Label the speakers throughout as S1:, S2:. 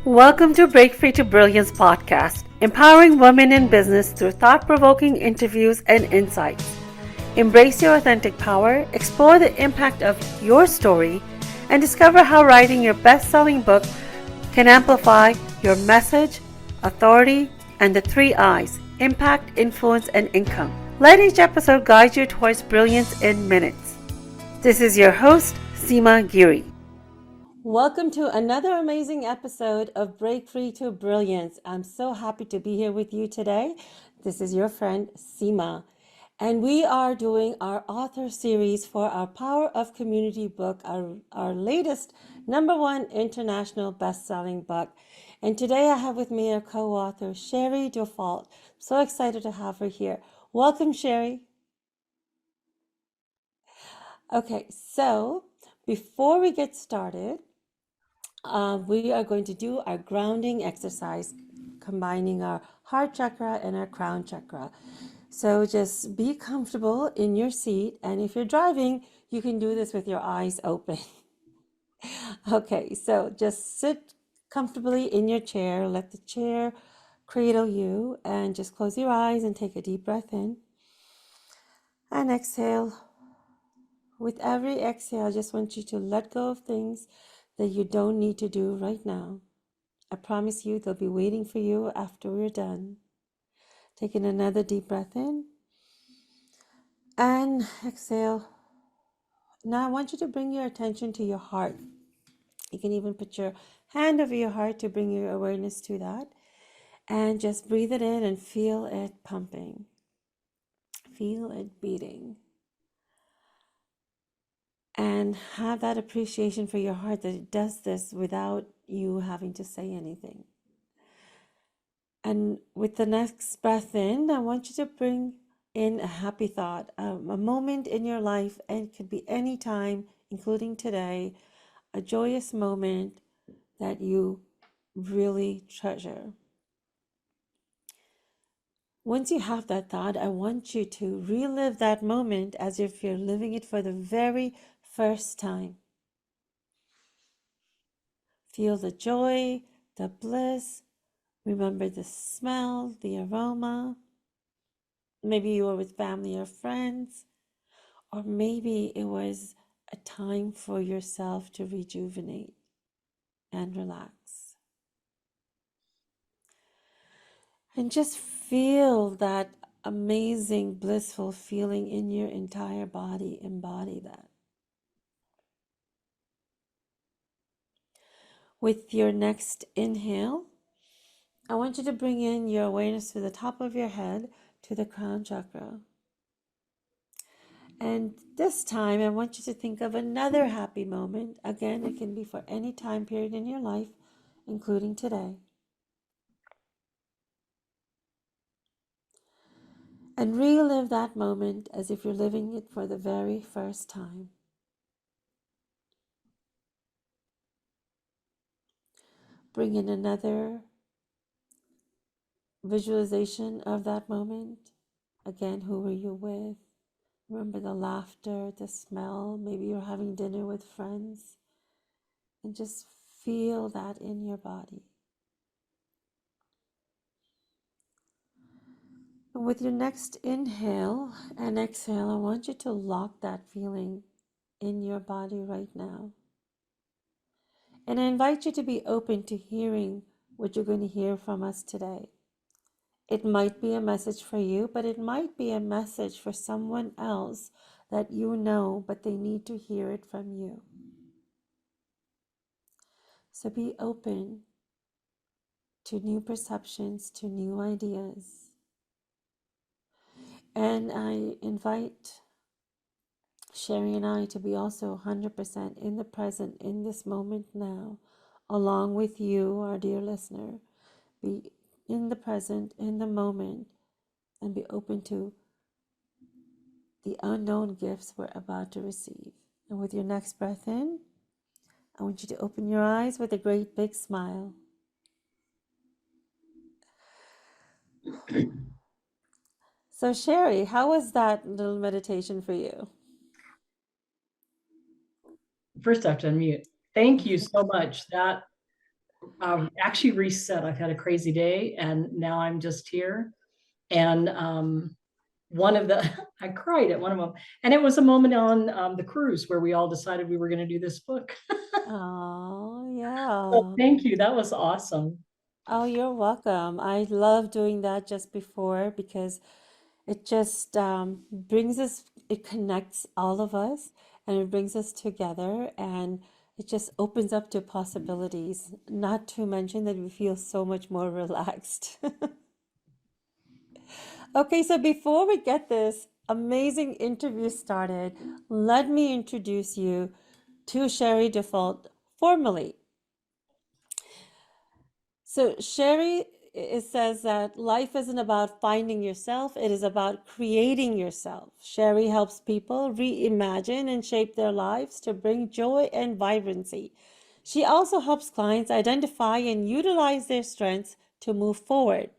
S1: Welcome to Break Free to Brilliance podcast, empowering women in business through thought-provoking interviews and insights. Embrace your authentic power, explore the impact of your story, and discover how writing your best-selling book can amplify your message, authority, and the 3 I's: impact, influence, and income. Let each episode guide you towards brilliance in minutes. This is your host, Seema Giri. Welcome to another amazing episode of Break Free to Brilliance. I'm so happy to be here with you today. This is your friend Seema, and we are doing our author series for our Power of Community book, our latest #1 international best-selling book. And today I have with me our co-author, Sherry DuFault. So excited to have her here. Welcome, Sherry. Okay, so before we get started, we are going to do our grounding exercise, combining our heart chakra and our crown chakra. So just be comfortable in your seat, and if you're driving, you can do this with your eyes open. Okay, so just sit comfortably in your chair, let the chair cradle you, and just close your eyes and take a deep breath in and exhale. With every exhale, I just want you to let go of things that you don't need to do right now. I promise you they'll be waiting for you after we're done. Taking another deep breath in and exhale. Now I want you to bring your attention to your heart. You can even put your hand over your heart to bring your awareness to that. And just breathe it in and feel it pumping. Feel it beating. And have that appreciation for your heart that it does this without you having to say anything. And with the next breath in, I want you to bring in a happy thought, a moment in your life, and it could be any time, including today, a joyous moment that you really treasure. Once you have that thought, I want you to relive that moment as if you're living it for the very first time. Feel the joy, the bliss. Remember the smell, the aroma. Maybe you were with family or friends, or maybe it was a time for yourself to rejuvenate and relax. And just feel that amazing, blissful feeling in your entire body. Embody that. With your next inhale, I want you to bring in your awareness to the top of your head, to the crown chakra. And this time, I want you to think of another happy moment. Again, it can be for any time period in your life, including today. And relive that moment as if you're living it for the very first time. Bring in another visualization of that moment. Again, who were you with? Remember the laughter, the smell. Maybe you're having dinner with friends. And just feel that in your body. And with your next inhale and exhale, I want you to lock that feeling in your body right now. And I invite you to be open to hearing what you're going to hear from us today. It might be a message for you, but it might be a message for someone else that you know, but they need to hear it from you. So be open to new perceptions, to new ideas. And I invite Sherry and I to be also 100% in the present, in this moment now, along with you, our dear listener. Be in the present, in the moment, and be open to the unknown gifts we're about to receive. And with your next breath in, I want you to open your eyes with a great big smile. So Sherry, how was that little meditation for you?
S2: First, I have to unmute. Thank you so much. That actually reset. I've had a crazy day, and now I'm just here. And one of the I cried at one of them, and it was a moment on the cruise where we all decided we were going to do this book.
S1: Oh,
S2: So
S1: yeah.
S2: thank you. That was awesome.
S1: Oh, you're welcome. I love doing that just before because it just brings us, it connects all of us and it brings us together and it just opens up to possibilities. Not to mention that we feel so much more relaxed. Okay, so before we get this amazing interview started, let me introduce you to Sherry DuFault formally. So Sherry, it says that life isn't about finding yourself, it is about creating yourself. Sherry helps people reimagine and shape their lives to bring joy and vibrancy. She also helps clients identify and utilize their strengths to move forward.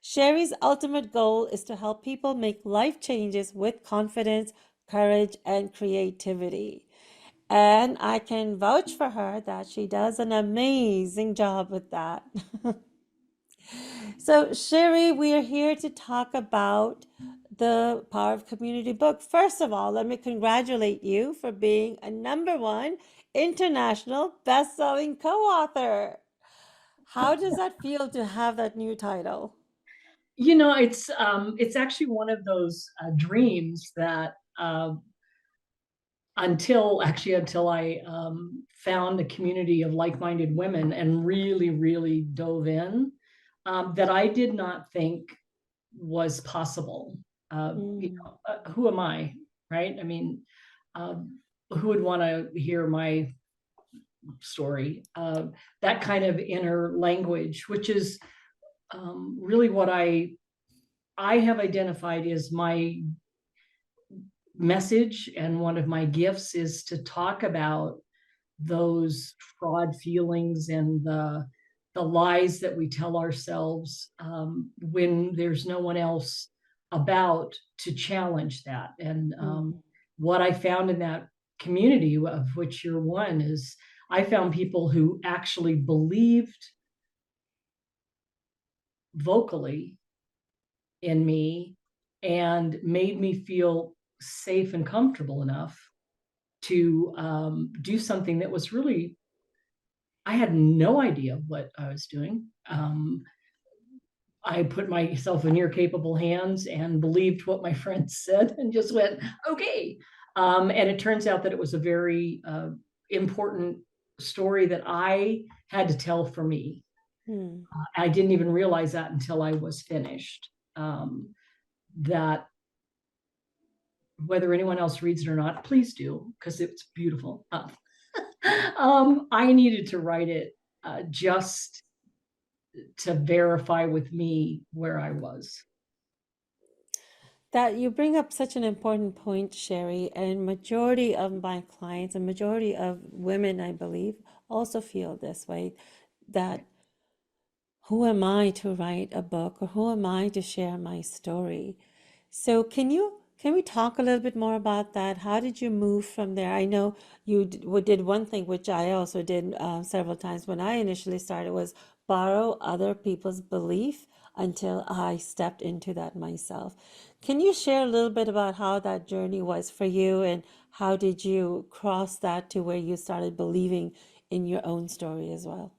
S1: Sherry's ultimate goal is to help people make life changes with confidence, courage, and creativity. And I can vouch for her that she does an amazing job with that. So, Sherry, we are here to talk about the Power of Community book. First of all, let me congratulate you for being a number one international best-selling co-author. How does that feel to have that new title?
S2: It's actually one of those dreams that until I found a community of like-minded women and really, really dove in, that I did not think was possible.
S1: Mm,
S2: Who am I, right? I mean, who would want to hear my story? That kind of inner language, which is really what I have identified as my message, and one of my gifts is to talk about those fraud feelings and the lies that we tell ourselves when there's no one else about to challenge that. And
S1: mm,
S2: what I found in that community, of which you're one, is I found people who actually believed vocally in me and made me feel safe and comfortable enough to do something that was really, I had no idea what I was doing. I put myself in your capable hands and believed what my friends said and just went, okay. And it turns out that it was a very important story that I had to tell for me.
S1: mm.
S2: I didn't even realize that until I was finished. That whether anyone else reads it or not, please do, because it's beautiful. I needed to write it just to verify with me where I was.
S1: That you bring up such an important point, Sherry, and majority of my clients and majority of women, I believe, also feel this way, that who am I to write a book or who am I to share my story? So can we talk a little bit more about that? How did you move from there? I know you did one thing which I also did several times when I initially started was borrow other people's belief until I stepped into that myself. Can you share a little bit about how that journey was for you and how did you cross that to where you started believing in your own story as well?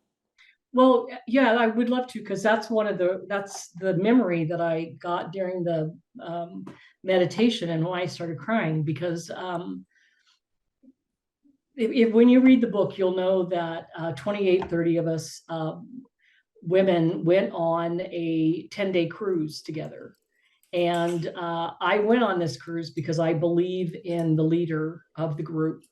S2: Well, yeah, I would love to, because that's the memory that I got during the meditation and why I started crying. Because when you read the book, you'll know that 28, 30 of us women went on a 10-day cruise together. And I went on this cruise because I believe in the leader of the group.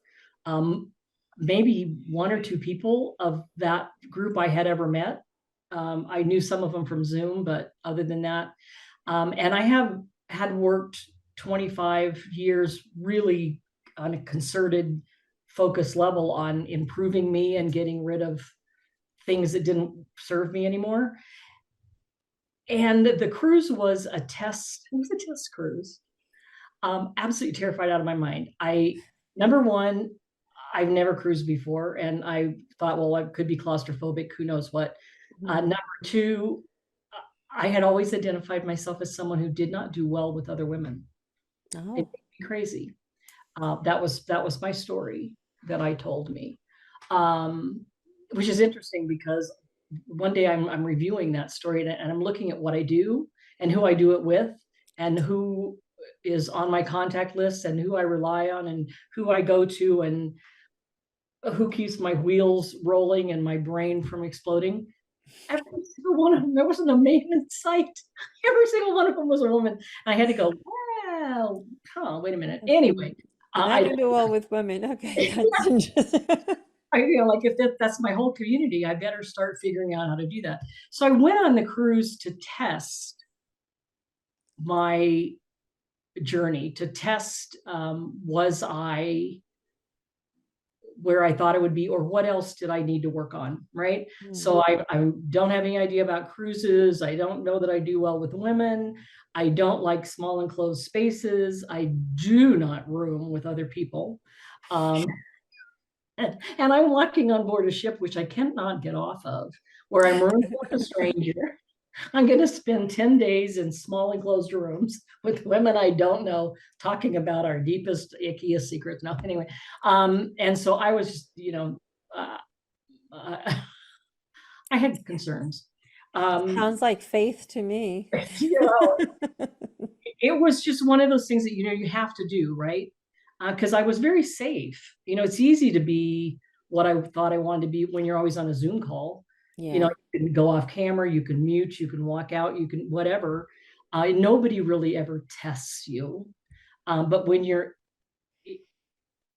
S2: Um, Maybe one or two people of that group I had ever met. I knew some of them from Zoom, but other than that, and I have had worked 25 years really on a concerted, focused level on improving me and getting rid of things that didn't serve me anymore. And the cruise was a test. It was a test cruise. Absolutely terrified out of my mind. Number one, I've never cruised before, and I thought, well, I could be claustrophobic, who knows what.
S1: Mhm.
S2: Number two, I had always identified myself as someone who did not do well with other women. It
S1: Oh.
S2: made me crazy. That was my story that I told me, um, which is interesting because one day I'm reviewing that story and I'm looking at what I do and who I do it with and who is on my contact list and who I rely on and who I go to and who keeps my wheels rolling and my brain from exploding. Every single one of them, there wasn't a man in sight. Every single one of them was a woman. I had to go, well, oh, wait a minute. Anyway,
S1: And I can do well with women. Okay, that's interesting.
S2: I feel like if that's my whole community, I better start figuring out how to do that. So I went on the cruise to test my journey, to test was I where I thought it would be, or what else did I need to work on, right? So I don't have any idea about cruises. I don't know that I do well with women. I don't like small enclosed spaces. I do not room with other people. Um, and I'm walking on board a ship, which I cannot get off of, where I'm rooming with a stranger. I'm going to spend 10 days in small enclosed rooms with women I don't know, talking about our deepest, ickiest secrets. No, anyway. And so I was just, uh, uh, I had concerns.
S1: Sounds like faith to me.
S2: You know, it was just one of those things that, you have to do, right? Because I was very safe. It's easy to be what I thought I wanted to be when you're always on a Zoom call.
S1: Yeah.
S2: You can go off camera, you can mute, you can walk out, you can whatever. Nobody really ever tests you. But when you're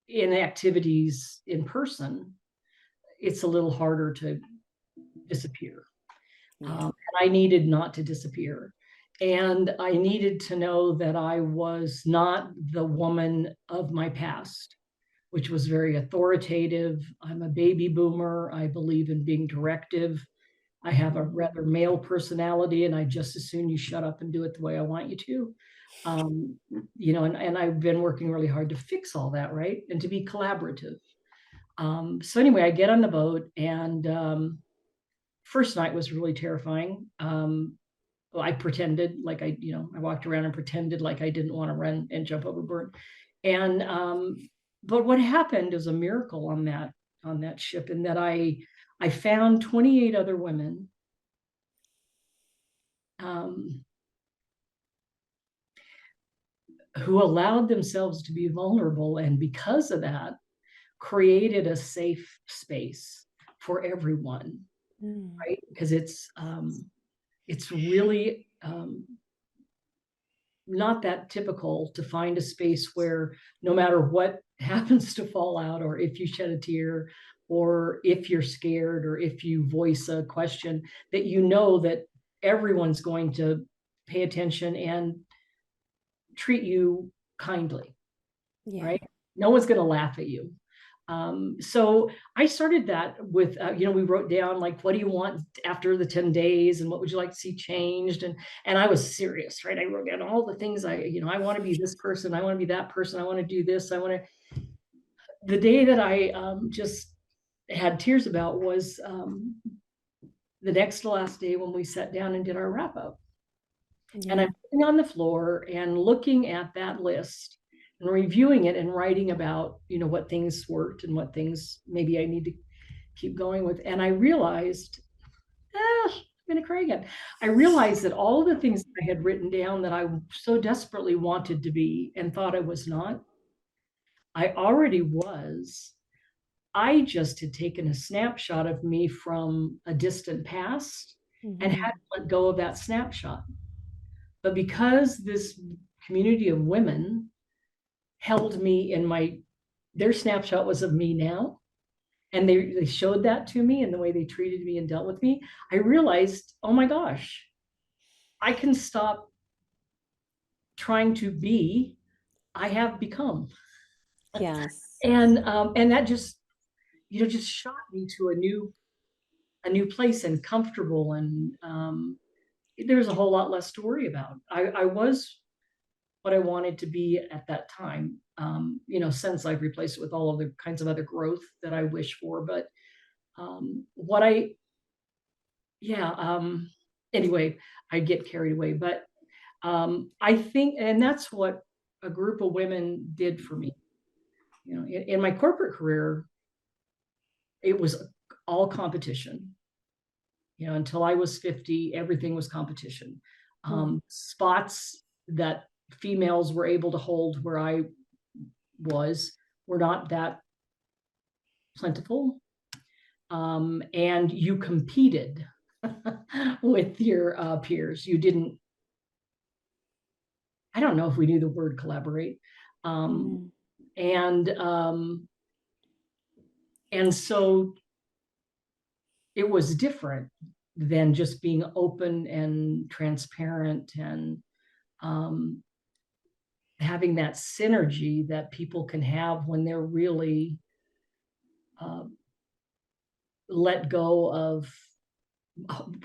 S2: in activities in person, it's a little harder to disappear.
S1: Yeah.
S2: And I needed not to disappear. And I needed to know that I was not the woman of my past, which was very authoritative. I'm a baby boomer. I believe in being directive. I have a rather male personality, and I just as soon you shut up and do it the way I want you to. And I've been working really hard to fix all that, right? And to be collaborative. So anyway, I get on the boat, and first night was really terrifying. Well, I pretended like I walked around and pretended like I didn't want to run and jump overboard. And but what happened is a miracle on that ship, in that I found 28 other women who allowed themselves to be vulnerable, and because of that, created a safe space for everyone, right? Because it's really not that typical to find a space where no matter what happens to fall out, or if you shed a tear, or if you're scared, or if you voice a question, that that everyone's going to pay attention and treat you kindly,
S1: Yeah.
S2: right? No one's going to laugh at you. So I started that with, we wrote down, like, what do you want after the 10 days, and what would you like to see changed? And I was serious, right? I wrote down all the things I want to be this person. I want to be that person. I want to do this. The day that I just had tears about was the next to last day, when we sat down and did our wrap up.
S1: Yeah.
S2: And I'm sitting on the floor and looking at that list and reviewing it and writing about, what things worked and what things maybe I need to keep going with. And I realized, I'm going to cry again. I realized that all of the things that I had written down that I so desperately wanted to be and thought I was not, I already was. I just had taken a snapshot of me from a distant past and had to let go of that snapshot. But because this community of women held me in their snapshot was of me now, and they showed that to me, and the way they treated me and dealt with me, I realized, oh my gosh, I can stop trying to be. I have become.
S1: Yes.
S2: And that just just shot me to a new place, and comfortable, and there's a whole lot less to worry about. I was what I wanted to be at that time. Since I've replaced it with all of the kinds of other growth that I wish for, but what I, yeah, anyway, I get carried away, but I think, and that's what a group of women did for me. You know, in my corporate career, it was all competition. You know, until I was 50, everything was competition. Spots that females were able to hold where I was were not that plentiful. And you competed with your peers. You didn't, I don't know if we knew the word collaborate. Um, and and so it was different than just being open and transparent and having that synergy that people can have when they're really let go of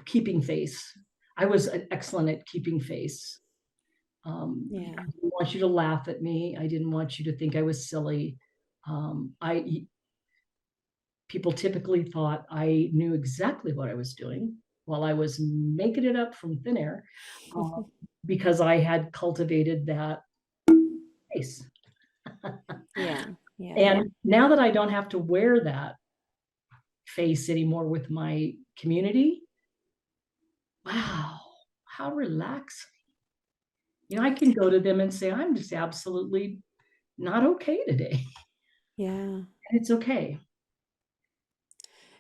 S2: keeping face. I was excellent at keeping face. I didn't want you to laugh at me. I didn't want you to think I was silly. I People typically thought I knew exactly what I was doing while I was making it up from thin air, because I had cultivated that face.
S1: Yeah. Yeah.
S2: And now that I don't have to wear that face anymore with my community, wow, how relaxing. You know, I can go to them and say, I'm just absolutely not okay today.
S1: Yeah.
S2: And it's okay.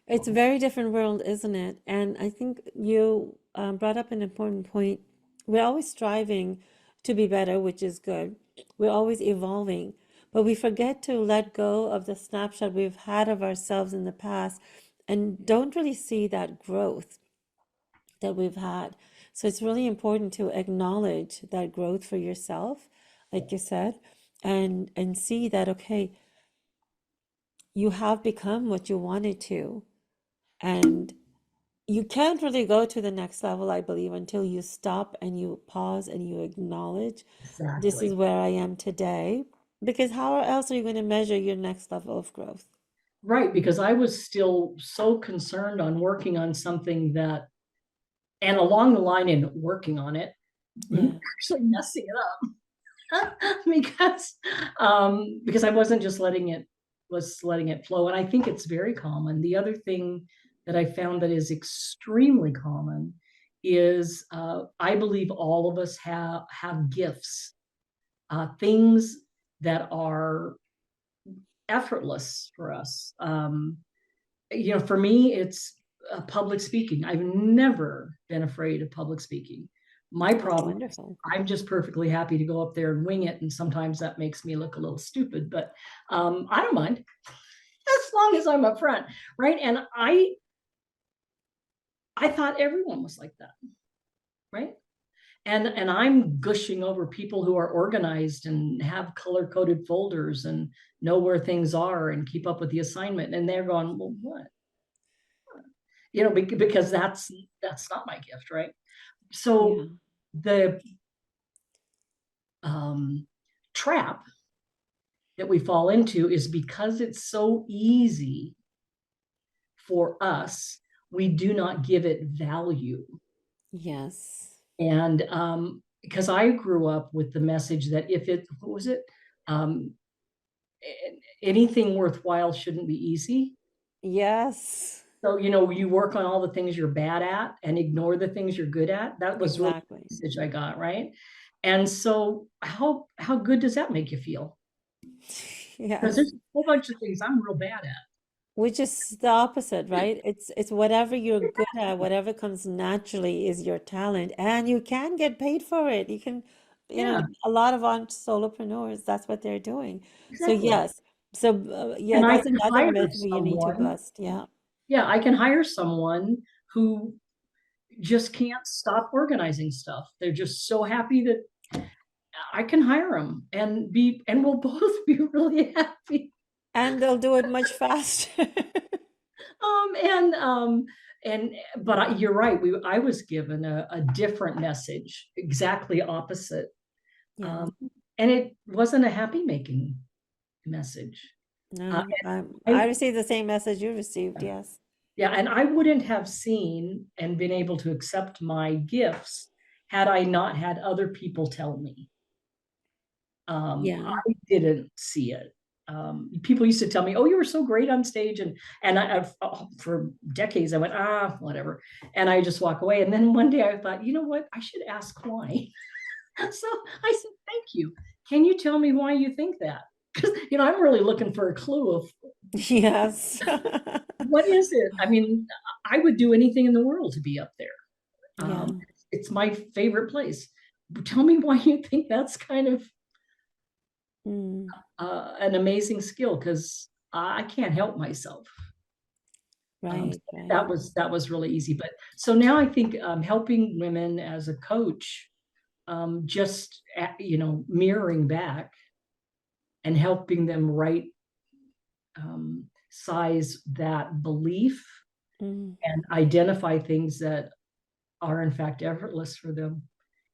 S1: It's a very different world, isn't it? And I think you brought up an important point. We're always striving to be better, which is good. We're always evolving, but we forget to let go of the snapshot we've had of ourselves in the past and don't really see that growth that we've had. So it's really important to acknowledge that growth for yourself, like you said, and see that, okay, you have become what you wanted to. And you can't really go to the next level, I believe, until you stop and you pause and you acknowledge this
S2: Exactly.
S1: is where I am today. Because how else are you going to measure your next level of growth?
S2: Right. Because I was still so concerned on working on something that, and along the line in working on it,
S1: Yeah.
S2: actually messing it up. Because I wasn't just letting it flow. And I think it's very common. The other thing that I found that is extremely common is I believe all of us have gifts, things that are effortless for us. You know, for me, it's public speaking. I've never been afraid of public speaking. My
S1: That's
S2: problem is
S1: wonderful.
S2: I'm just perfectly happy to go up there and wing it. And sometimes that makes me look a little stupid, but I don't mind as long as I'm up front. Right. And I thought everyone was like that. Right. And I'm gushing over people who are organized and have color coded folders and know where things are and keep up with the assignment. And they're going, well, what? You know, because that's not my gift, right?
S1: Yeah.
S2: So the trap that we fall into is because it's so easy for us, we do not give it value.
S1: Yes.
S2: And because I grew up with the message that if it, what was it? Um, Anything worthwhile shouldn't be easy.
S1: Yes.
S2: So, you know, you work on all the things you're bad at and ignore the things you're good at. That was really the
S1: Exactly.
S2: message I got, right? And so how good does that make you feel? Because
S1: Yes.
S2: there's a whole bunch of things I'm real bad at.
S1: Which is the opposite, right? It's whatever you're good at, whatever comes naturally is your talent, and you can get paid for it. You can,
S2: Yeah,
S1: a lot of on solopreneurs, that's what they're doing. So
S2: exactly.
S1: yes, so yeah,
S2: And I
S1: that's
S2: can
S1: another
S2: hire
S1: myth you need to
S2: someone.
S1: bust. Yeah,
S2: Yeah, I can hire someone who just can't stop organizing stuff. They're just so happy that I can hire them and we'll both be really happy.
S1: and they'll do it much faster.
S2: Um, and um, and but you're right. I was given a different message, exactly opposite,
S1: Yeah,
S2: um, and it wasn't a happy making message. Uh,
S1: no, I
S2: I,
S1: received the same message you received. Yes.
S2: Yeah, and I wouldn't have seen and been able to accept my gifts had I not had other people tell me.
S1: Yeah.
S2: I didn't see it. People used to tell me, "Oh, you were so great on stage," and for decades I went, whatever, and I just walk away. And then one day I thought, you know what? I should ask why. So I said, "Thank you. Can you tell me why you think that?" Because I'm really looking for a clue of
S1: Yes.
S2: what is it. I mean, I would do anything in the world to be up there. Um,
S1: Yeah.
S2: it's my favorite place. Tell me why you think that's kind of
S1: Mm,
S2: an amazing skill, because I can't help myself.
S1: right,
S2: So
S1: right.
S2: that was really easy. But so now I think helping women as a coach, just mirroring back and helping them right size that belief
S1: Mm,
S2: and identify things that are in fact effortless for them,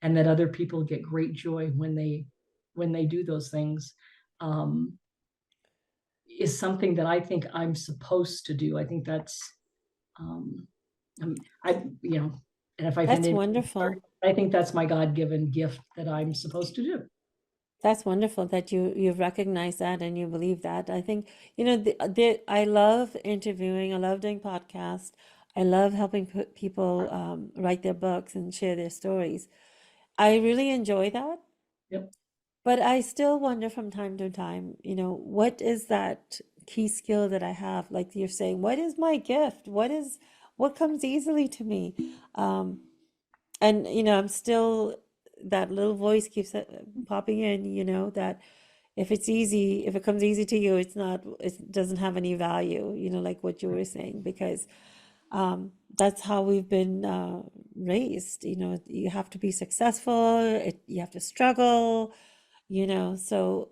S2: and that other people get great joy when they do those things, um, is something that I think I'm supposed to do. I think that's um, I and if I
S1: that's
S2: offend
S1: wonderful.
S2: I think that's my God-given gift that I'm supposed to do.
S1: That's wonderful that you recognize that and you believe that. I think, I love interviewing. I love doing podcasts. I love helping people write their books and share their stories. I really enjoy that,
S2: Yep.
S1: but I still wonder from time to time, what is that key skill that I have? Like you're saying, what is my gift? What comes easily to me? Um, and I'm still, that little voice keeps popping in, that if it comes easy to you, it doesn't have any value, like what you were saying, because that's how we've been raised. You have to be successful, you have to struggle, so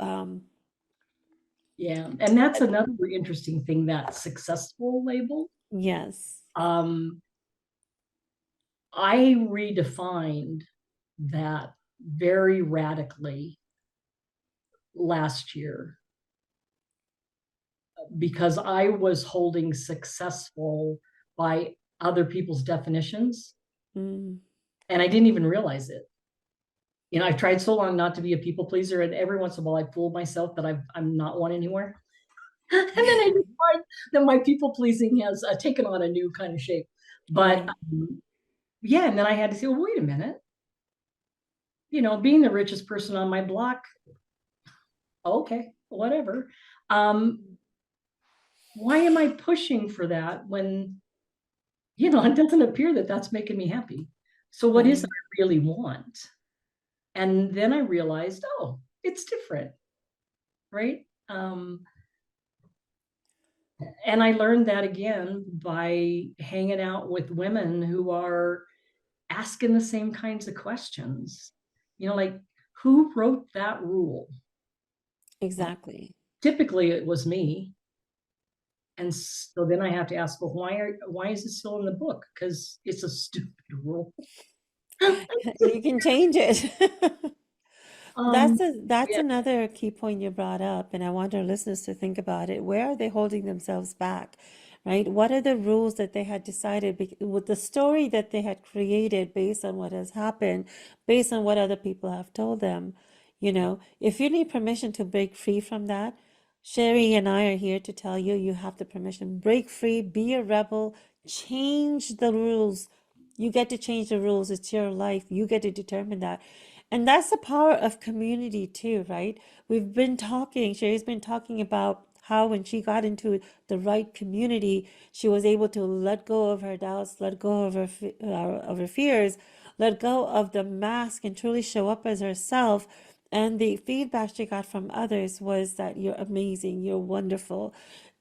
S2: Yeah, and that's another interesting thing, that successful label.
S1: yes.
S2: Um, I redefined that very radically last year, because I was holding successful by other people's definitions,
S1: Mm.
S2: and I didn't even realize it. I've tried so long not to be a people pleaser, and every once in a while I fool myself that I'm not one anymore. And then I just find that my people pleasing has taken on a new kind of shape. But
S1: Right.
S2: yeah, and then I had to say, well, wait a minute. Being the richest person on my block, okay, whatever. Um, why am I pushing for that when it doesn't appear that that's making me happy? So what is it
S1: Right.
S2: I really want? And then I realized, oh, it's different, right? And I learned that again by hanging out with women who are asking the same kinds of questions. Like, who wrote that rule? Well,
S1: Exactly.
S2: typically it was me. And so then I have to ask, well, why is it still in the book? Because it's a stupid rule.
S1: You can change it.
S2: um,
S1: That's
S2: yeah,
S1: another key point you brought up, and I want our listeners to think about it. Where are they holding themselves back, right? What are the rules that they had decided with the story that they had created based on what has happened, based on what other people have told them? If you need permission to break free from that, Sherry and I are here to tell you you have the permission. Break free, be a rebel, change the rules. You get to change the rules. It's your life. You get to determine that. And that's the power of community too, right? Sherry's been talking about how when she got into the right community, she was able to let go of her doubts, let go of her fears, let go of the mask and truly show up as herself. And the feedback she got from others was that you're amazing, you're wonderful,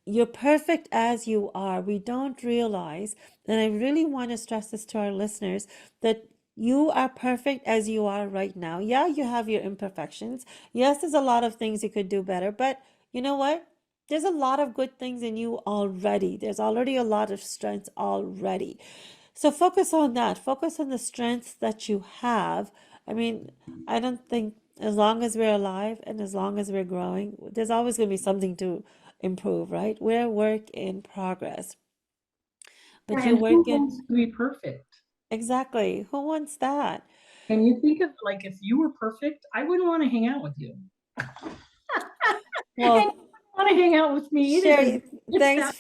S1: you're perfect as you are. We don't realize, and I really want to stress this to our listeners, that you are perfect as you are right now. Yeah, you have your imperfections. Yes, there's a lot of things you could do better, but you know what? There's a lot of good things in you already. There's already a lot of strengths already. So focus on that. Focus on the strengths that you have. I mean, I don't think, as long as we're alive and as long as we're growing, there's always going to be something to improve, right? We're a work in progress. but you
S2: And who
S1: work it
S2: wants to be perfect?
S1: exactly. Who wants that?
S2: And you think of like if you were perfect, I wouldn't want to hang out with you. And you
S1: Well,
S2: wouldn't want to hang out with me either because
S1: Sherry,
S2: it's that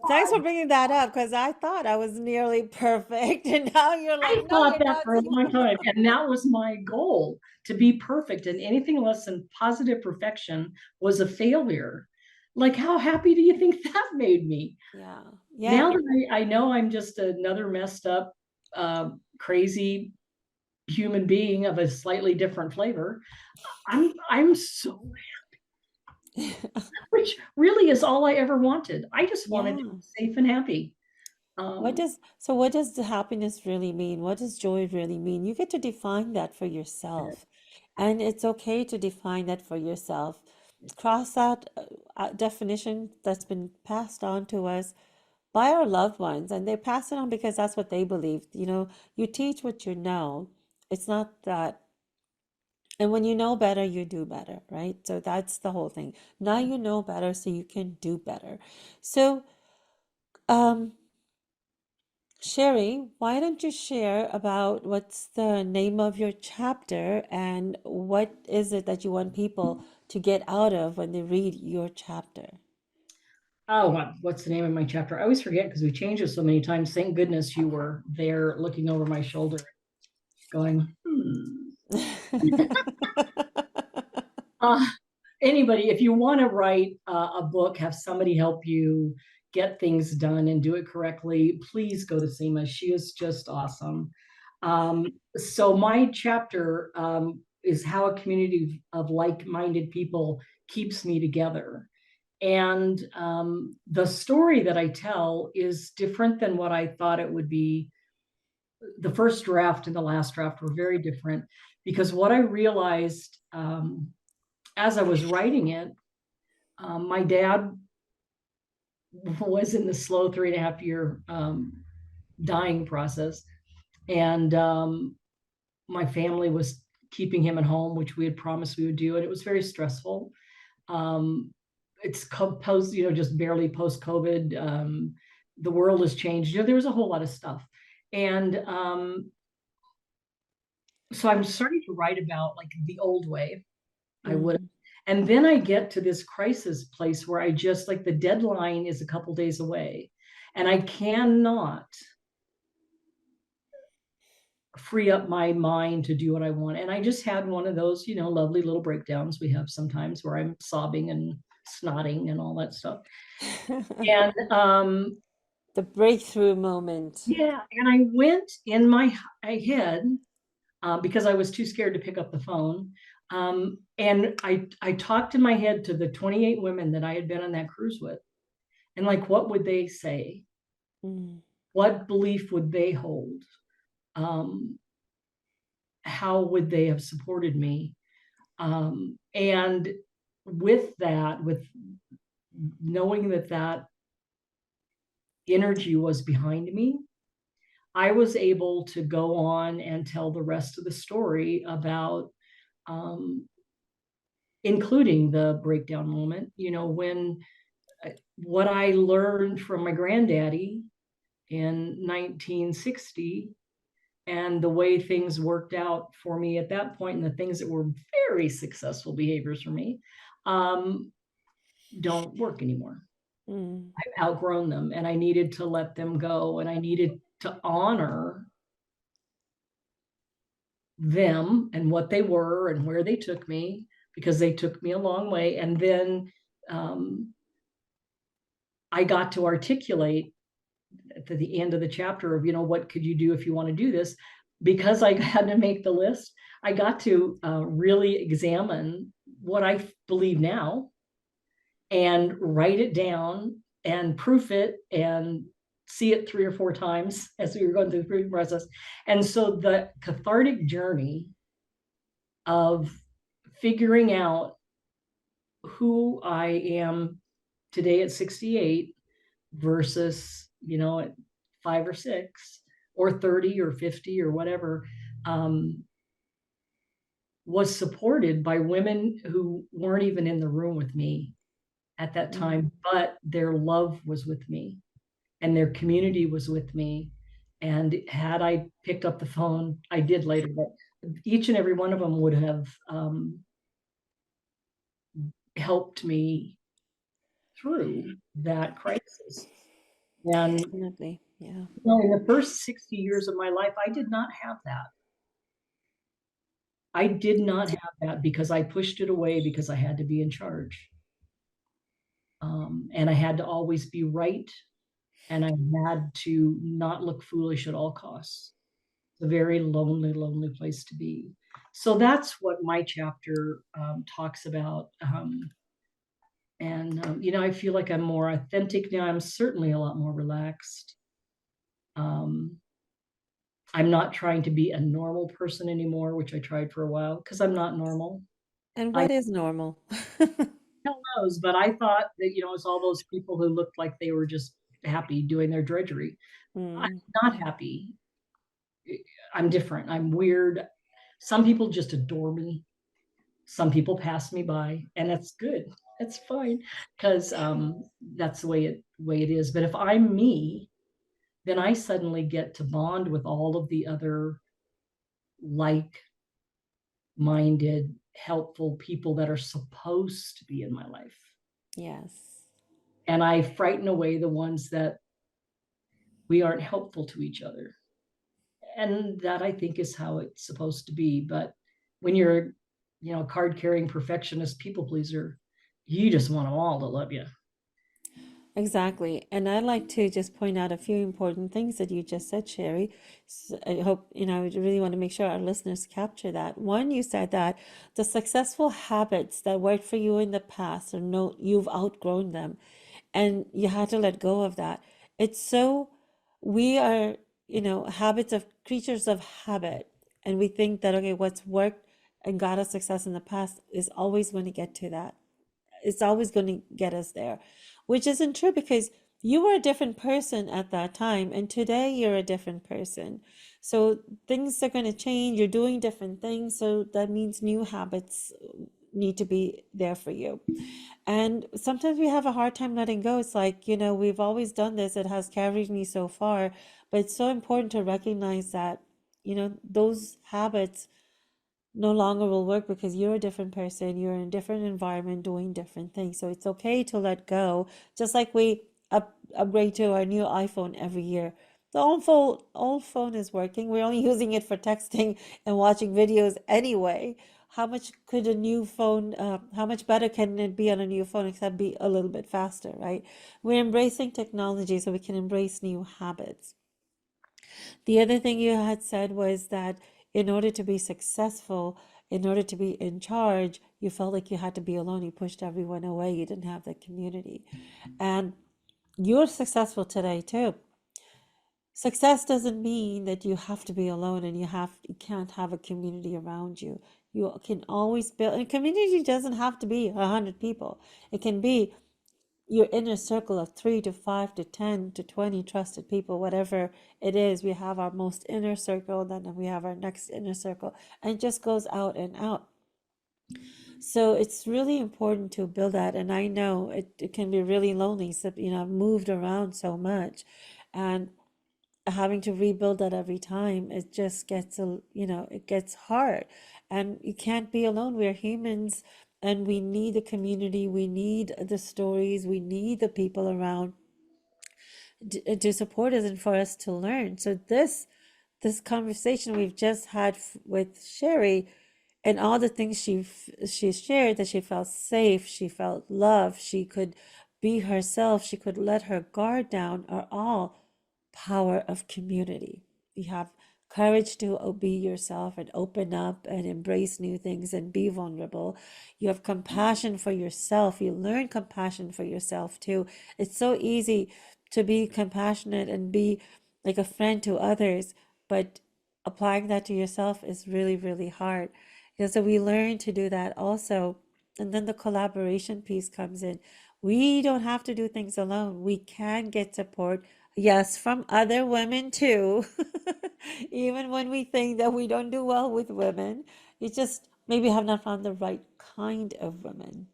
S1: thanks for bringing that up because I thought I was nearly perfect, and now you're like,
S2: I
S1: no,
S2: thought
S1: you're
S2: that
S1: not.
S2: for a long time. And that was my goal, to be perfect. And anything less than positive perfection was a failure. Like, how happy do you think that made me?
S1: Yeah, yeah.
S2: Now that I know I'm just another messed up, crazy human being of a slightly different flavor, I'm so, which really is all I ever wanted. I just wanted to
S1: Yeah.
S2: be safe and happy.
S1: What
S2: Um,
S1: does so what does the happiness really mean? What does joy really mean? You get to define that for yourself. And it's okay to define that for yourself. Cross that definition that's been passed on to us by our loved ones, and they pass it on because that's what they believe. You know, you teach what you know. It's not that, and when you know better, you do better, right? So that's the whole thing. Now you know better, so you can do better. So, um, Sherry, why don't you share about what's the name of your chapter and what is it that you want people to get out of when they read your chapter?
S2: oh, what's the name of my chapter? I always forget because we changed it so many times. Thank goodness you were there looking over my shoulder, going, hmm. Uh, Anybody, if you want to write a book, have somebody help you get things done and do it correctly, please go to Seema. She is just awesome. So my chapter is how a community of like-minded people keeps me together. And the story that I tell is different than what I thought it would be. The first draft and the last draft were very different because what I realized as I was writing it, my dad was in the slow 3.5 year dying process. And my family was keeping him at home, which we had promised we would do. And it was very stressful. Um, it's post, just barely post COVID. The world has changed. There was a whole lot of stuff. And so I'm starting to write about like the old way I would.
S1: Mm,
S2: And then I get to this crisis place where I just like the deadline is a couple days away and I cannot free up my mind to do what I want. And I just had one of those, lovely little breakdowns we have sometimes where I'm sobbing and snotting and all that stuff. And
S1: the breakthrough moment.
S2: yeah, and I went in my head because I was too scared to pick up the phone. And I talked in my head to the 28 women that I had been on that cruise with. And like, what would they say?
S1: Mm,
S2: What belief would they hold? Um, how would they have supported me? And with that, with knowing that that energy was behind me, I was able to go on and tell the rest of the story about, um, including the breakdown moment, when what I learned from my granddaddy in 1960 and the way things worked out for me at that point and the things that were very successful behaviors for me um, don't work anymore.
S1: mm,
S2: I've outgrown them and I needed to let them go and I needed to honor them and what they were and where they took me because they took me a long way. And then um, I got to articulate at the end of the chapter of, what could you do if you want to do this? Because I had to make the list, I got to really examine what I believe now and write it down and proof it and see it 3 or 4 times as we were going through the proofing process. And so the cathartic journey of figuring out who I am today at 68 versus, at 5 or 6 or 30 or 50 or whatever, was supported by women who weren't even in the room with me at that
S1: mm,
S2: time, but their love was with me. and their community was with me. And had I picked up the phone, I did later, but each and every one of them would have helped me through that crisis. And
S1: Definitely. Yeah.
S2: in the first 60 years of my life, I did not have that. I did not have that because I pushed it away because I had to be in charge. And I had to always be right. And I had to not look foolish at all costs. It's a very lonely, lonely place to be. So that's what my chapter talks about. I feel like I'm more authentic now. I'm certainly a lot more relaxed. Um, I'm not trying to be a normal person anymore, which I tried for a while because I'm not normal.
S1: And
S2: I
S1: what is normal?
S2: hell knows, but I thought that, it's all those people who looked like they were just happy doing their drudgery. I'm
S1: Mm,
S2: not happy. I'm different. I'm weird. Some people just adore me. Some people pass me by, and that's good. That's fine because that's the way it is. But if I'm me, then I suddenly get to bond with all of the other like-minded, helpful people that are supposed to be in my life,
S1: yes.
S2: and I frighten away the ones that we aren't helpful to each other. And that, I think, is how it's supposed to be. But when you're, a card carrying perfectionist people pleaser, you just want them all to love you.
S1: Exactly. And I'd like to just point out a few important things that you just said, Sherry. I hope, I really want to make sure our listeners capture that. One, you said that the successful habits that worked for you in the past are no, you've outgrown them and you had to let go of that. It's so, we are, habits of creatures of habit. And we think that, okay, what's worked and got us success in the past is always going to get to that. It's always going to get us there, which isn't true because you were a different person at that time and today you're a different person. So things are going to change. You're doing different things. So that means new habits need to be there for you. And sometimes we have a hard time letting go. It's like, we've always done this. It has carried me so far. But it's so important to recognize that, those habits no longer will work because you're a different person, you're in a different environment doing different things. So it's okay to let go, just like we upgrade to our new iPhone every year. The old phone is working. We're only using it for texting and watching videos anyway. How much could a new phone, how much better can it be on a new phone except be a little bit faster, right? We're embracing technology so we can embrace new habits. The other thing you had said was that in order to be successful, in order to be in charge, you felt like you had to be alone. You pushed everyone away. You didn't have the community. And you're successful today too. Success doesn't mean that you have to be alone and you can't have a community around you. You can always build, and community doesn't have to be 100 people. It can be your inner circle of 3 to 5 to 10 to 20 trusted people, whatever it is. We have our most inner circle, then we have our next inner circle, and it just goes out and out. So it's really important to build that. And I know it can be really lonely. So, I've moved around so much and having to rebuild that every time, it just gets, it gets hard. And you can't be alone. We're humans and we need the community. We need the stories. We need the people around to support us and for us to learn. So this conversation we've just had with Sherry and all the things she shared, that she felt safe, she felt loved, she could be herself, she could let her guard down, are all power of community. You have courage to be yourself and open up and embrace new things and be vulnerable. You have compassion for yourself. You learn compassion for yourself too. It's so easy to be compassionate and be like a friend to others, but applying that to yourself is really, really hard. So we learn to do that also. And then the collaboration piece comes in. We don't have to do things alone. We can get support, yes, from other women too. Even when we think that we don't do well with women, you just maybe have not found the right kind of women,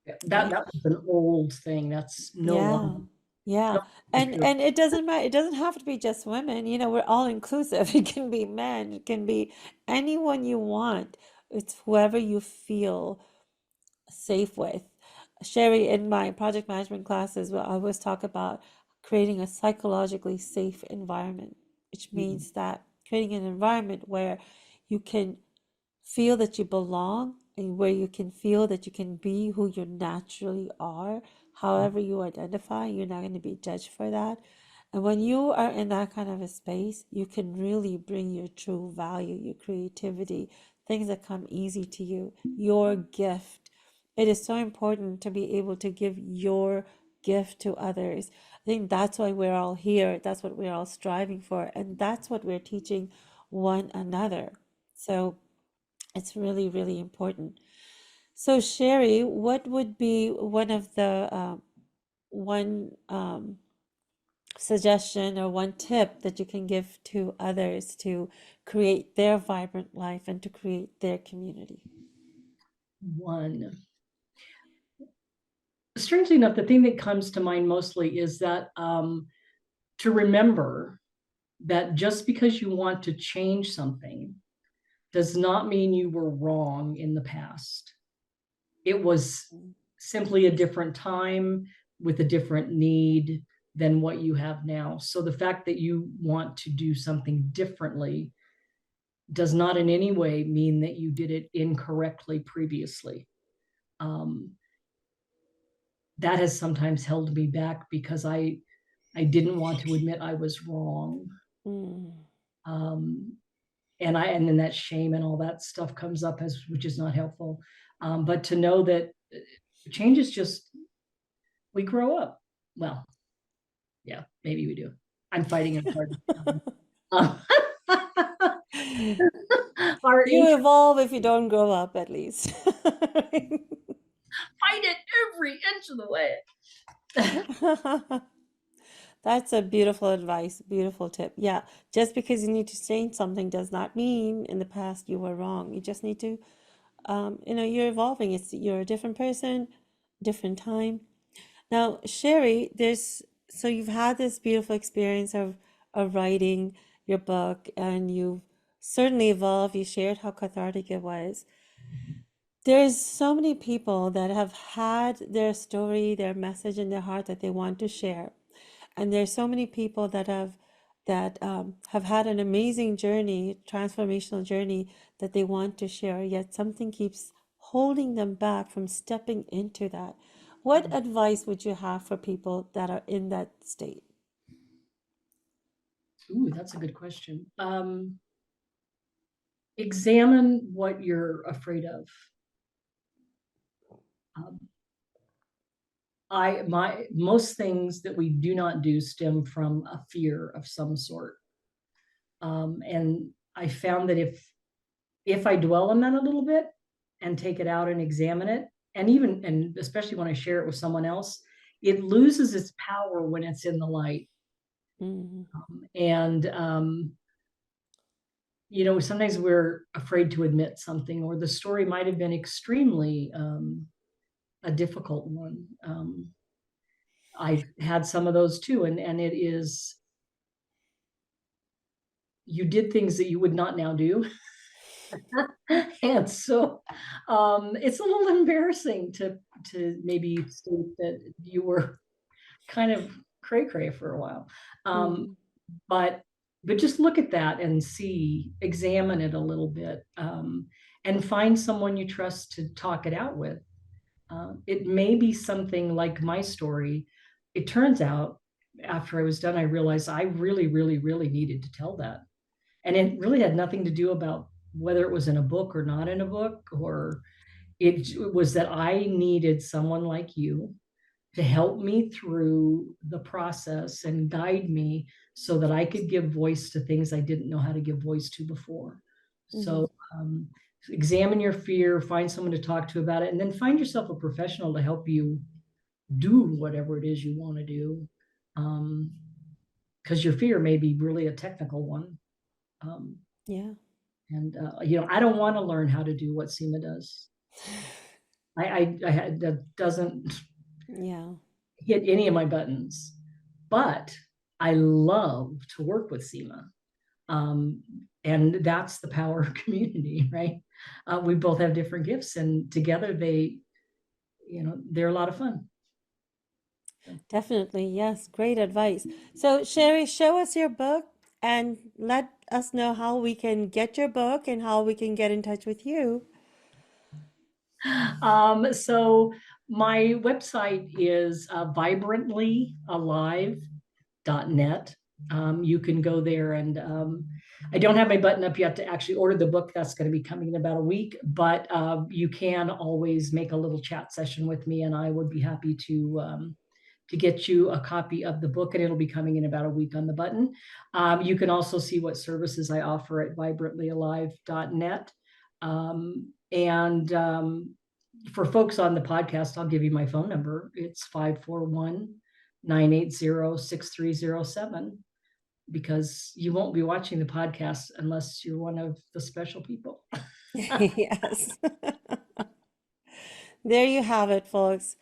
S2: That
S1: right?
S2: that was an old thing. That's no
S1: Yeah.
S2: longer.
S1: Yeah. And it doesn't matter. It doesn't have to be just women. You know, we're all inclusive. It can be men, it can be anyone you want. It's whoever you feel safe with. Sherry, in my project management classes, I always talk about creating a psychologically safe environment, which
S2: Mhm.
S1: means that creating an environment where you can feel that you belong and where you can feel that you can be who you naturally are, however you identify, you're not going to be judged for that. And when you are in that kind of a space, you can really bring your true value, your creativity, things that come easy to you, your gift. It is so important to be able to give your gift to others. I think that's why we're all here. That's what we're all striving for. And that's what we're teaching one another. So it's really, really important. So, Sherry, what would be one of the one suggestion or one tip that you can give to others to create their vibrant life and to create their community?
S2: One. Strangely enough, the thing that comes to mind mostly is that to remember that just because you want to change something does not mean you were wrong in the past. It was simply a different time with a different need than what you have now. So the fact that you want to do something differently does not in any way mean that you did it incorrectly previously. Um, that has sometimes held me back because I didn't want to admit I was wrong.
S1: Mm.
S2: Um, and then that shame and all that stuff comes up as which is not helpful. But to know that change is just we grow up. Well, yeah, maybe we do. I'm fighting it hard. Uh, our
S1: You
S2: ancient
S1: evolve if you don't grow up, at least.
S2: fight it every inch of the way.
S1: That's a beautiful advice, beautiful tip. Yeah, just because you need to change something does not mean in the past you were wrong. You just need to, you're evolving. You're a different person, different time. Now, Sherry, so you've had this beautiful experience of writing your book, and you've certainly evolved. You shared how cathartic it was. There's so many people that have had their story, their message in their heart that they want to share. And there's so many people that have had an amazing journey, transformational journey that they want to share, yet something keeps holding them back from stepping into that. What advice would you have for people that are in that state?
S2: Ooh, that's a good question. Examine what you're afraid of. Um, I my most things that we do not do stem from a fear of some sort. And I found that if I dwell on that a little bit and take it out and examine it, and especially when I share it with someone else, it loses its power when it's in the light.
S1: Mm-hmm.
S2: And sometimes we're afraid to admit something, or the story might have been extremely a difficult one. I've had some of those too, and it is you did things that you would not now do. And so it's a little embarrassing to maybe state that you were kind of cray cray for a while. Um,
S1: Mm-hmm.
S2: but just look at that and examine it a little bit, and find someone you trust to talk it out with. It may be something like my story. It turns out after I was done, I realized I really, really, really needed to tell that. And it really had nothing to do about whether it was in a book or not in a book, or it was that I needed someone like you to help me through the process and guide me so that I could give voice to things I didn't know how to give voice to before.
S1: Mm-hmm.
S2: So examine your fear, find someone to talk to about it, and then find yourself a professional to help you do whatever it is you want to do. Because your fear may be really a technical one. Um,
S1: Yeah.
S2: and I don't want to learn how to do what Seema does. I that doesn't
S1: Yeah.
S2: hit any of my buttons. but I love to work with Seema. And that's the power of community, right? We both have different gifts, and together they're a lot of fun.
S1: Definitely, yes. Great advice. So, Sherry, show us your book and let us know how we can get your book and how we can get in touch with you.
S2: So my website is vibrantlyalive.net. You can go there, and I don't have my button up yet to actually order the book. That's going to be coming in about a week, but you can always make a little chat session with me, and I would be happy to get you a copy of the book, and it'll be coming in about a week on the button. You can also see what services I offer at vibrantlyalive.net. And for folks on the podcast, I'll give you my phone number. It's 541-980-6307, because you won't be watching the podcast unless you're one of the special people.
S1: Yes. There you have it, folks.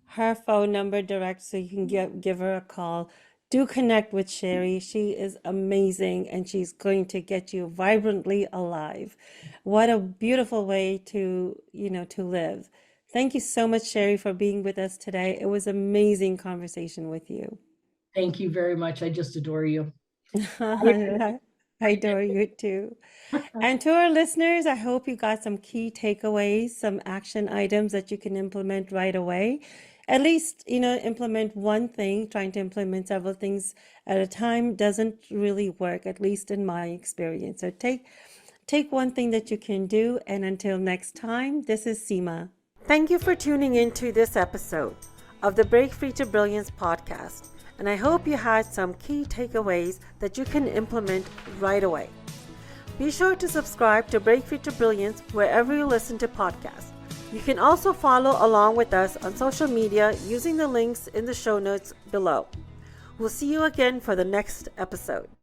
S1: Her phone number direct, so you can give her a call. Do connect with Sherry. She is amazing, and she's going to get you vibrantly alive. What a beautiful way to live. Thank you so much, Sherry, for being with us today. It was amazing conversation with you.
S2: Thank you very much. I just adore you.
S1: I adore you too. And to our listeners, I hope you got some key takeaways, some action items that you can implement right away. At least, implement one thing. Trying to implement several things at a time doesn't really work, at least in my experience. So take one thing that you can do. And until next time, this is Seema. Thank you for tuning into this episode of the Break Free to Brilliance podcast. And I hope you had some key takeaways that you can implement right away. Be sure to subscribe to Break Free to Brilliance wherever you listen to podcasts. You can also follow along with us on social media using the links in the show notes below. We'll see you again for the next episode.